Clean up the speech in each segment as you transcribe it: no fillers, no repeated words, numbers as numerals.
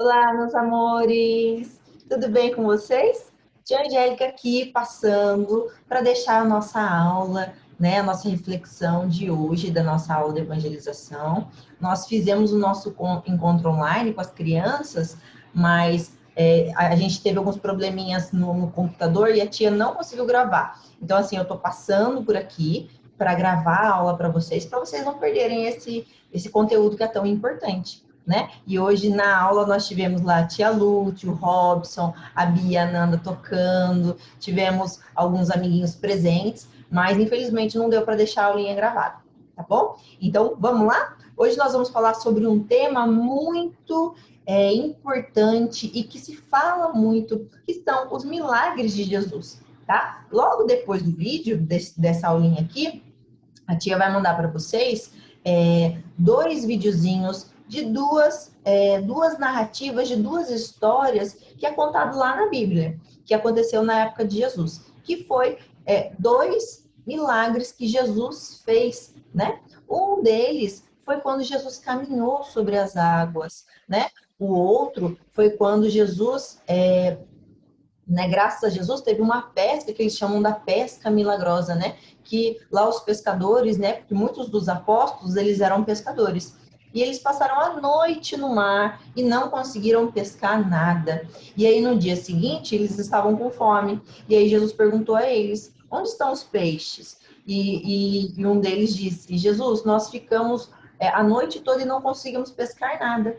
Olá, meus amores! Tudo bem com vocês? Tia Angélica aqui passando para deixar a nossa aula, né, a nossa reflexão de hoje, da nossa aula de evangelização. Nós fizemos o nosso encontro online com as crianças, mas a gente teve alguns probleminhas no computador e a tia não conseguiu gravar. Então, assim, eu estou passando por aqui para gravar a aula para vocês não perderem esse conteúdo que é tão importante, né? E hoje na aula nós tivemos lá a tia Lúcia, o Robson, a Bia, a Nanda tocando, tivemos alguns amiguinhos presentes, mas infelizmente não deu para deixar a aulinha gravada, tá bom? Então vamos lá? Hoje nós vamos falar sobre um tema muito importante e que se fala muito, que são os milagres de Jesus, tá? Logo depois do vídeo, dessa aulinha aqui, a tia vai mandar para vocês dois videozinhos de duas narrativas, de duas histórias que é contado lá na Bíblia, que aconteceu na época de Jesus, que foi dois milagres que Jesus fez, né? Um deles foi quando Jesus caminhou sobre as águas, né? O outro foi quando Jesus né, graças a Jesus, teve uma pesca que eles chamam da pesca milagrosa, né? Que lá os pescadores, né? Porque muitos dos apóstolos, eles eram pescadores. E eles passaram a noite no mar e não conseguiram pescar nada. E aí, no dia seguinte, eles estavam com fome. E aí, Jesus perguntou a eles, onde estão os peixes? E um deles disse, Jesus, nós ficamos a noite toda e não conseguimos pescar nada.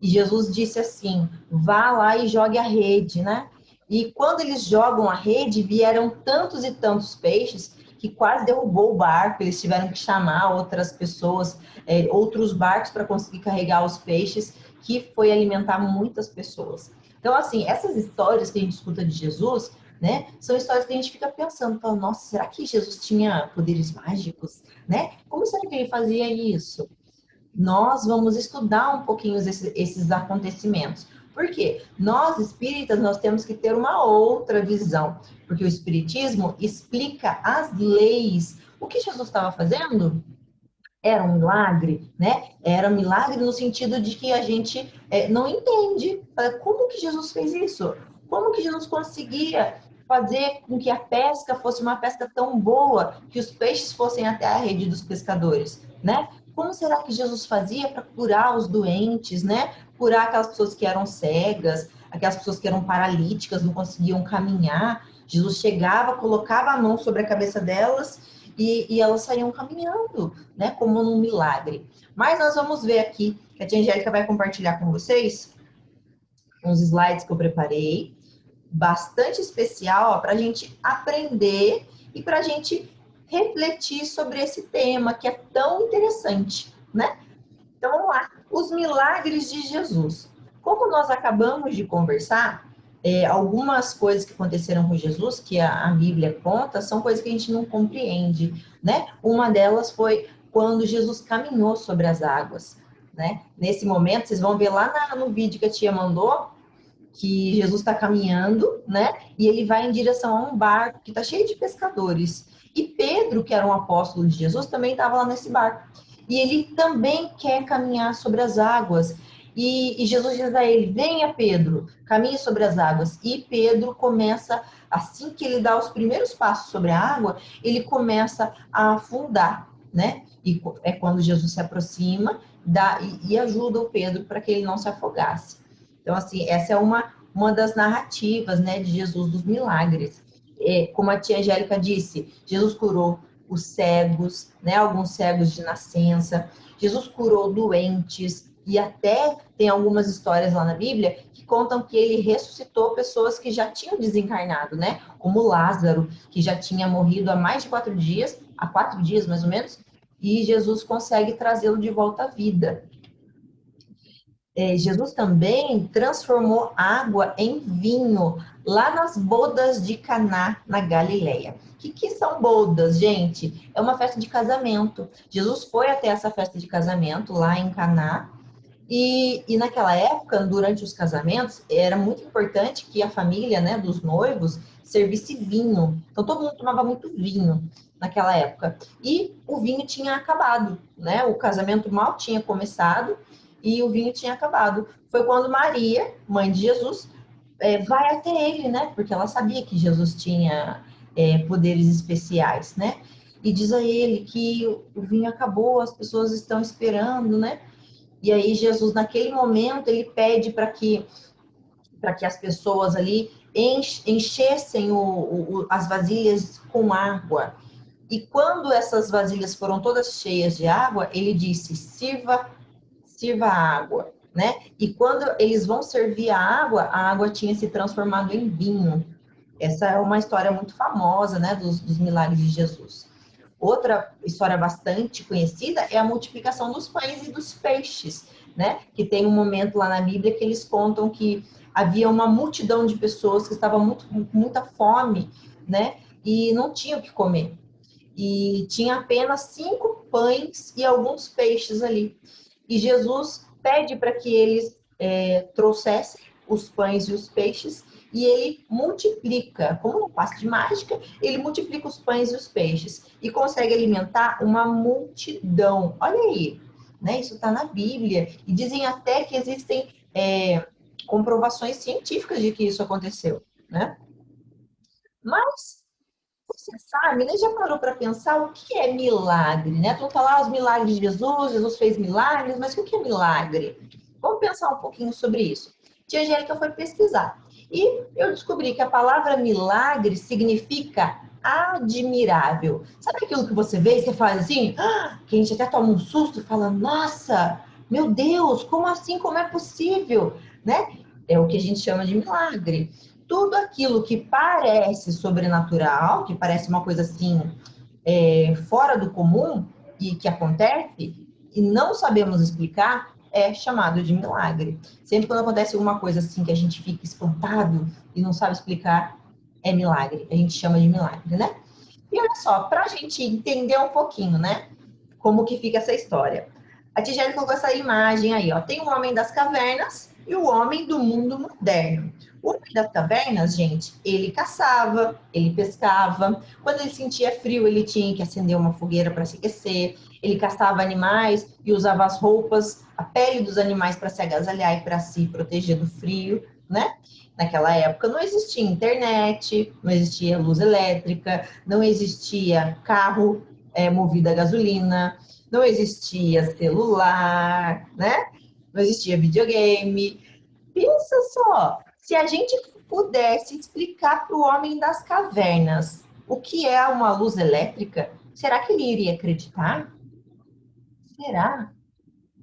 E Jesus disse assim, vá lá e jogue a rede, né? E quando eles jogam a rede, vieram tantos e tantos peixes que quase derrubou o barco. Eles tiveram que chamar outras pessoas, outros barcos para conseguir carregar os peixes, que foi alimentar muitas pessoas. Então, assim, essas histórias que a gente escuta de Jesus, né, são histórias que a gente fica pensando, nossa, será que Jesus tinha poderes mágicos, né? Como será que ele fazia isso? Nós vamos estudar um pouquinho esses acontecimentos. Por quê? Nós, espíritas, nós temos que ter uma outra visão, porque o espiritismo explica as leis. O que Jesus estava fazendo era um milagre, né? Era um milagre no sentido de que a gente não entende. Como que Jesus fez isso? Como que Jesus conseguia fazer com que a pesca fosse uma pesca tão boa, que os peixes fossem até a rede dos pescadores, né? Como será que Jesus fazia para curar os doentes, né? Curar aquelas pessoas que eram cegas, aquelas pessoas que eram paralíticas, não conseguiam caminhar. Jesus chegava, colocava a mão sobre a cabeça delas e elas saíam caminhando, né? Como num milagre. Mas nós vamos ver aqui, que a tia Angélica vai compartilhar com vocês uns slides que eu preparei, bastante especial para a gente aprender e para a gente refletir sobre esse tema que é tão interessante, né? Então vamos lá, os milagres de Jesus. Como nós acabamos de conversar, algumas coisas que aconteceram com Jesus, que a Bíblia conta, são coisas que a gente não compreende, né? Uma delas foi quando Jesus caminhou sobre as águas, né? Nesse momento, vocês vão ver lá no vídeo que a tia mandou, que Jesus está caminhando, né? E ele vai em direção a um barco que está cheio de pescadores. E Pedro, que era um apóstolo de Jesus, também estava lá nesse barco. E ele também quer caminhar sobre as águas. E Jesus diz a ele: venha, Pedro, caminhe sobre as águas. E Pedro começa, assim que ele dá os primeiros passos sobre a água, ele começa a afundar, né? E é quando Jesus se aproxima e ajuda o Pedro para que ele não se afogasse. Então, assim, essa é uma das narrativas, né, de Jesus dos milagres. Como a tia Angélica disse, Jesus curou os cegos, né, alguns cegos de nascença. Jesus curou doentes e até tem algumas histórias lá na Bíblia que contam que ele ressuscitou pessoas que já tinham desencarnado, né, como Lázaro, que já tinha morrido há mais de 4 dias, há 4 dias mais ou menos, e Jesus consegue trazê-lo de volta à vida. Jesus também transformou água em vinho lá nas bodas de Caná, na Galileia. O que são bodas, gente? É uma festa de casamento. Jesus foi até essa festa de casamento lá em Caná. E naquela época, durante os casamentos, era muito importante que a família, né, dos noivos servisse vinho. Então, todo mundo tomava muito vinho naquela época. E o vinho tinha acabado, né? O casamento mal tinha começado e o vinho tinha acabado. Foi quando Maria, mãe de Jesus, vai até ele, né? Porque ela sabia que Jesus tinha poderes especiais, né? E diz a ele que o vinho acabou, as pessoas estão esperando, né? E aí Jesus, naquele momento, ele pede para que as pessoas ali enchessem as vasilhas com água. E quando essas vasilhas foram todas cheias de água, ele disse: sirva a água, né? E quando eles vão servir a água tinha se transformado em vinho. Essa é uma história muito famosa, né, dos milagres de Jesus. Outra história bastante conhecida é a multiplicação dos pães e dos peixes, né? Que tem um momento lá na Bíblia que eles contam que havia uma multidão de pessoas que estavam com muita fome, né? E não tinham o que comer. E tinha apenas 5 pães e alguns peixes ali. E Jesus pede para que eles trouxessem os pães e os peixes e ele multiplica, como um passe de mágica, ele multiplica os pães e os peixes e consegue alimentar uma multidão. Olha aí, né? Isso está na Bíblia e dizem até que existem comprovações científicas de que isso aconteceu, né? Mas você sabe, né? Já parou para pensar o que é milagre, né? Tu falar os milagres de Jesus, Jesus fez milagres, mas o que é milagre? Vamos pensar um pouquinho sobre isso. Tia Angélica foi pesquisar e eu descobri que a palavra milagre significa admirável. Sabe aquilo que você vê e você faz assim, que a gente até toma um susto e fala, nossa, meu Deus, como assim? Como é possível? Né? É o que a gente chama de milagre. Tudo aquilo que parece sobrenatural, que parece uma coisa assim, fora do comum e que acontece e não sabemos explicar, é chamado de milagre. Sempre quando acontece alguma coisa assim que a gente fica espantado e não sabe explicar, é milagre. A gente chama de milagre, né? E olha só, para a gente entender um pouquinho, né? Como que fica essa história. A Tigele colocou essa imagem aí, ó. Tem o homem das cavernas e o homem do mundo moderno. O homem das cavernas, gente, ele caçava, ele pescava. Quando ele sentia frio, ele tinha que acender uma fogueira para se aquecer. Ele caçava animais e usava as roupas, a pele dos animais para se agasalhar e para se proteger do frio, né? Naquela época não existia internet, não existia luz elétrica, não existia carro movido a gasolina, não existia celular, né? Não existia videogame. Pensa só, se a gente pudesse explicar para o homem das cavernas o que é uma luz elétrica, será que ele iria acreditar? Será?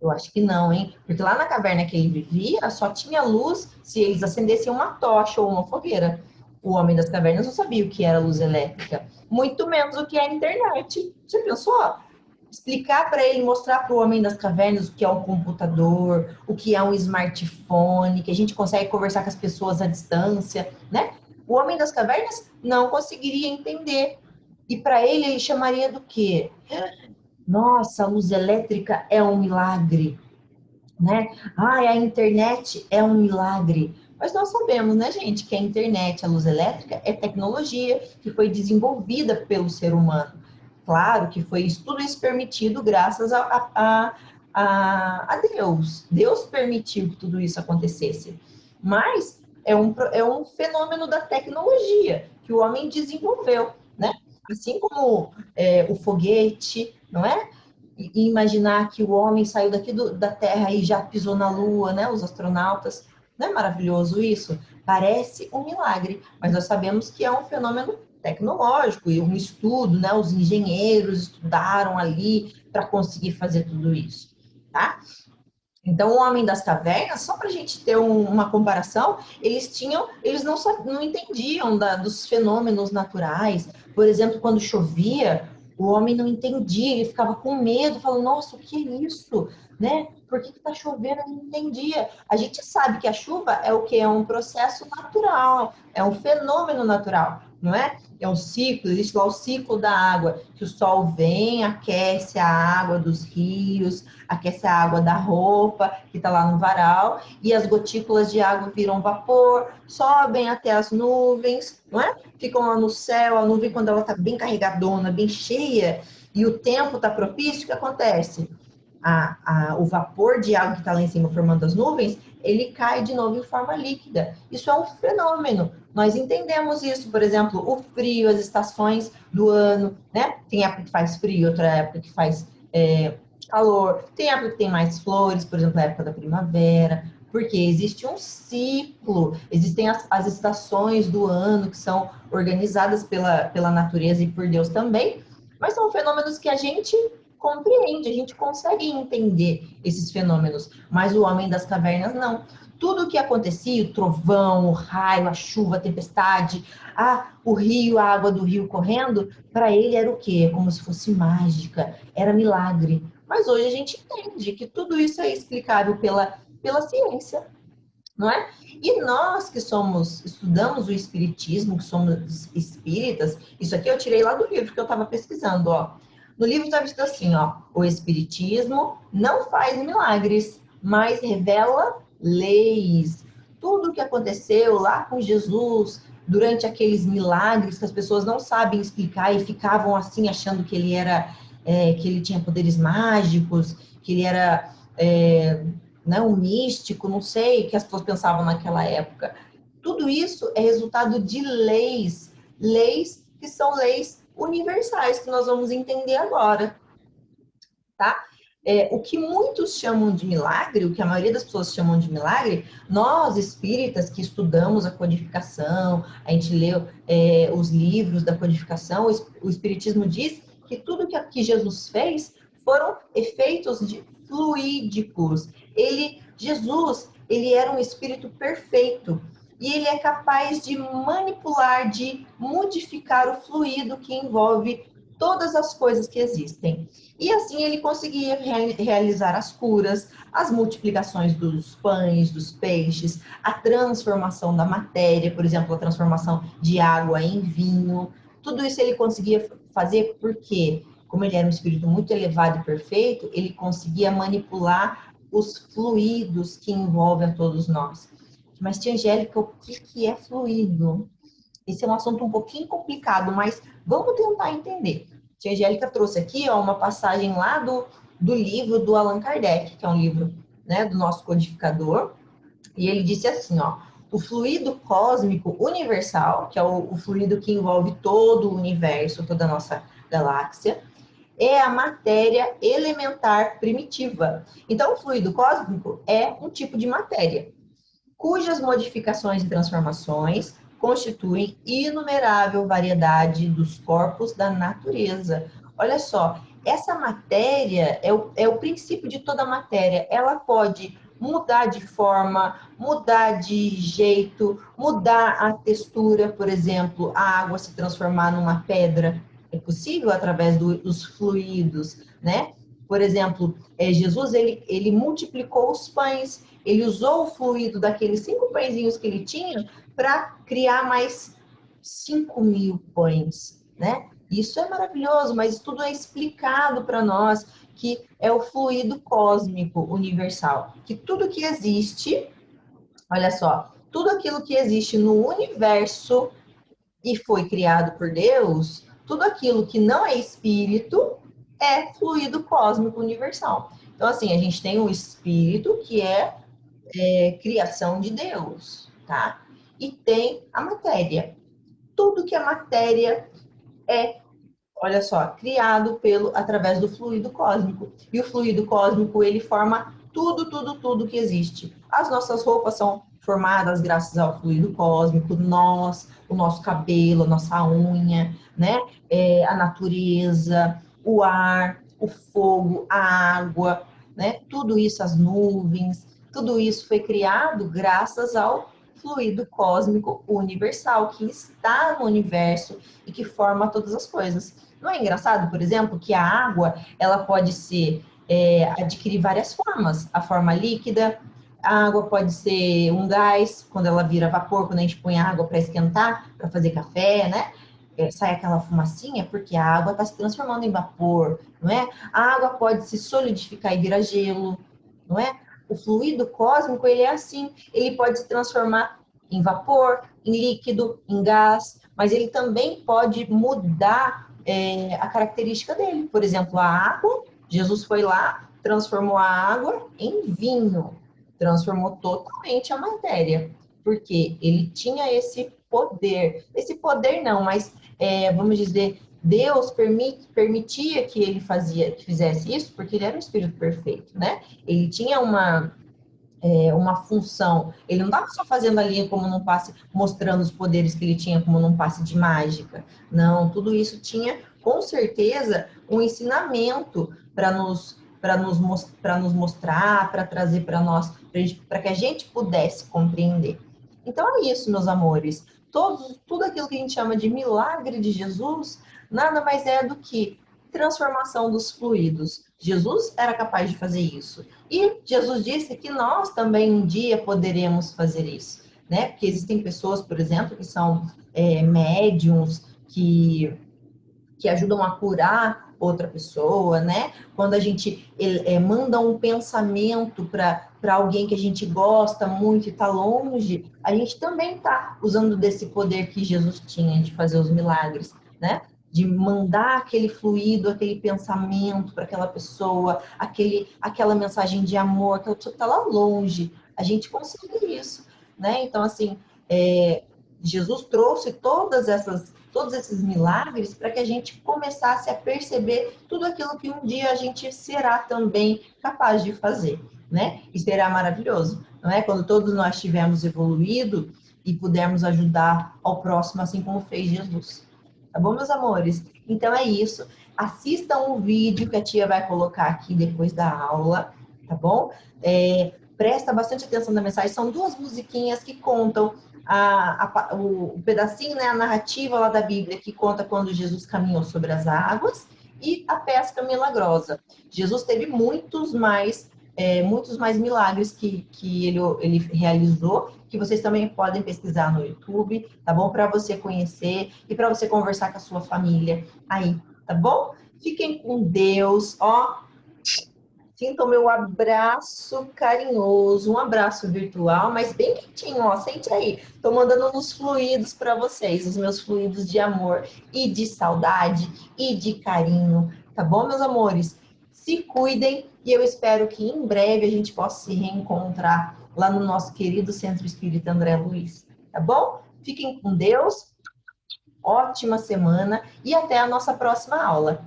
Eu acho que não, hein? Porque lá na caverna que ele vivia, só tinha luz se eles acendessem uma tocha ou uma fogueira. O homem das cavernas não sabia o que era luz elétrica, muito menos o que é a internet. Você pensou? Explicar para ele, mostrar para o homem das cavernas o que é um computador, o que é um smartphone, que a gente consegue conversar com as pessoas à distância, né? O homem das cavernas não conseguiria entender. E para ele chamaria do quê? Nossa, a luz elétrica é um milagre, né? Ai, a internet é um milagre. Mas nós sabemos, né, gente, que a internet, a luz elétrica, é tecnologia que foi desenvolvida pelo ser humano. Claro que foi tudo isso permitido graças a Deus. Deus permitiu que tudo isso acontecesse. Mas é um fenômeno da tecnologia que o homem desenvolveu, né? Assim como o foguete, não é? E imaginar que o homem saiu daqui da Terra e já pisou na Lua, né? Os astronautas. Não é maravilhoso isso? Parece um milagre, mas nós sabemos que é um fenômeno tecnológico e um estudo, né? Os engenheiros estudaram ali para conseguir fazer tudo isso, tá? Então, o homem das cavernas, só para a gente ter uma comparação, eles não entendiam dos fenômenos naturais. Por exemplo, quando chovia, o homem não entendia, ele ficava com medo, falando, nossa, o que é isso? Né? Por que está chovendo? Ele não entendia. A gente sabe que a chuva é o que? É um processo natural, é um fenômeno natural, não é? É um ciclo, existe lá o ciclo da água, que o sol vem, aquece a água dos rios, aquece a água da roupa que está lá no varal, e as gotículas de água viram vapor, sobem até as nuvens, não é? Ficam lá no céu, a nuvem quando ela está bem carregadona, bem cheia, e o tempo está propício, o que acontece? o vapor de água que está lá em cima formando as nuvens, ele cai de novo em forma líquida. Isso é um fenômeno. Nós entendemos isso, por exemplo, o frio, as estações do ano, né? Tem época que faz frio, outra época que faz calor, tem época que tem mais flores, por exemplo, a época da primavera, porque existe um ciclo, existem as estações do ano que são organizadas pela natureza e por Deus também, mas são fenômenos que a gente compreende, a gente consegue entender esses fenômenos, mas o homem das cavernas não. Tudo o que acontecia, o trovão, o raio, a chuva, a tempestade, o rio, a água do rio correndo, para ele era o quê? Como se fosse mágica, era milagre. Mas hoje a gente entende que tudo isso é explicável pela ciência, não é? E nós que estudamos o espiritismo, que somos espíritas, isso aqui eu tirei lá do livro que eu estava pesquisando, ó. No livro está escrito assim, ó, o espiritismo não faz milagres, mas revela leis. Tudo o que aconteceu lá com Jesus, durante aqueles milagres que as pessoas não sabem explicar e ficavam assim achando que ele era, que ele tinha poderes mágicos, que ele era né, um místico, não sei, que as pessoas pensavam naquela época. Tudo isso é resultado de leis que são leis universais, que nós vamos entender agora, tá? O que muitos chamam de milagre, o que a maioria das pessoas chamam de milagre, nós espíritas que estudamos a codificação, a gente lê os livros da codificação, o Espiritismo diz que tudo que Jesus fez foram efeitos fluídicos. Jesus, ele era um espírito perfeito e ele é capaz de manipular, de modificar o fluido que envolve todas as coisas que existem. E assim ele conseguia realizar as curas, as multiplicações dos pães, dos peixes, a transformação da matéria, por exemplo, a transformação de água em vinho. Tudo isso ele conseguia fazer porque, como ele era um espírito muito elevado e perfeito, ele conseguia manipular os fluidos que envolvem a todos nós. Mas, tia Angélica, o que é fluido? Esse é um assunto um pouquinho complicado, mas vamos tentar entender. A tia Angélica trouxe aqui uma passagem lá do livro do Allan Kardec, que é um livro, né, do nosso codificador, e ele disse assim, ó, o fluido cósmico universal, que é o fluido que envolve todo o universo, toda a nossa galáxia, é a matéria elementar primitiva. Então, o fluido cósmico é um tipo de matéria, cujas modificações e transformações constituem inumerável variedade dos corpos da natureza. Olha só, essa matéria é o princípio de toda matéria. Ela pode mudar de forma, mudar de jeito, mudar a textura, por exemplo, a água se transformar numa pedra. É possível através dos fluidos, né? Por exemplo, Jesus, ele multiplicou os pães, ele usou o fluido daqueles 5 pãezinhos que ele tinha para criar mais 5.000 pães, né? Isso é maravilhoso, mas tudo é explicado para nós que é o fluido cósmico universal, que tudo que existe, olha só, tudo aquilo que existe no universo e foi criado por Deus, tudo aquilo que não é espírito é fluido cósmico universal. Então, assim, a gente tem o espírito, que é criação de Deus, tá? E tem a matéria. Tudo que é matéria é, olha só, criado através do fluido cósmico. E o fluido cósmico, ele forma tudo que existe. As nossas roupas são formadas graças ao fluido cósmico, o nosso cabelo, a nossa unha, né? A natureza, o ar, o fogo, a água, né? Tudo isso, as nuvens, tudo isso foi criado graças ao fluido cósmico universal que está no universo e que forma todas as coisas. Não é engraçado, por exemplo, que a água ela pode adquirir várias formas. A forma líquida, a água pode ser um gás, quando ela vira vapor, quando a gente põe a água para esquentar, para fazer café, né? Sai aquela fumacinha, porque a água está se transformando em vapor, não é? A água pode se solidificar e virar gelo, não é? O fluido cósmico, ele é assim, ele pode se transformar em vapor, em líquido, em gás, mas ele também pode mudar a característica dele. Por exemplo, a água, Jesus foi lá, transformou a água em vinho, transformou totalmente a matéria, porque ele tinha esse poder não, mas vamos dizer, Deus permitia que ele fizesse isso, porque ele era um espírito perfeito, né? Ele tinha uma função. Ele não estava só fazendo ali como num passe, mostrando os poderes que ele tinha como num passe de mágica. Não, tudo isso tinha, com certeza, um ensinamento para nos mostrar, para trazer para nós, para que a gente pudesse compreender. Então é isso, meus amores. Tudo aquilo que a gente chama de milagre de Jesus, nada mais é do que transformação dos fluidos. Jesus era capaz de fazer isso. E Jesus disse que nós também um dia poderemos fazer isso, né? Porque existem pessoas, por exemplo, que são médiums, que ajudam a curar outra pessoa, né? Quando a gente manda um pensamento para alguém que a gente gosta muito e está longe, a gente também está usando desse poder que Jesus tinha de fazer os milagres, né? De mandar aquele fluido, aquele pensamento para aquela pessoa, aquela mensagem de amor, aquela pessoa que está lá longe. A gente consegue isso, né? Então, assim, Jesus trouxe todos esses milagres para que a gente começasse a perceber tudo aquilo que um dia a gente será também capaz de fazer, né? E será maravilhoso, não é? Quando todos nós tivermos evoluído e pudermos ajudar ao próximo assim como fez Jesus. Tá bom, meus amores? Então é isso. Assistam o vídeo que a tia vai colocar aqui depois da aula, tá bom? Presta bastante atenção na mensagem. São duas musiquinhas que contam o pedacinho, né, a narrativa lá da Bíblia que conta quando Jesus caminhou sobre as águas e a pesca milagrosa. Jesus teve muitos mais milagres que ele realizou, que vocês também podem pesquisar no YouTube, tá bom? Para você conhecer e para você conversar com a sua família aí, tá bom? Fiquem com Deus, ó. Sinta o meu abraço carinhoso, um abraço virtual, mas bem quentinho, ó. Sente aí. Tô mandando uns fluidos para vocês, os meus fluidos de amor e de saudade e de carinho, tá bom, meus amores? Se cuidem e eu espero que em breve a gente possa se reencontrar lá no nosso querido Centro Espírita André Luiz, tá bom? Fiquem com Deus, ótima semana e até a nossa próxima aula.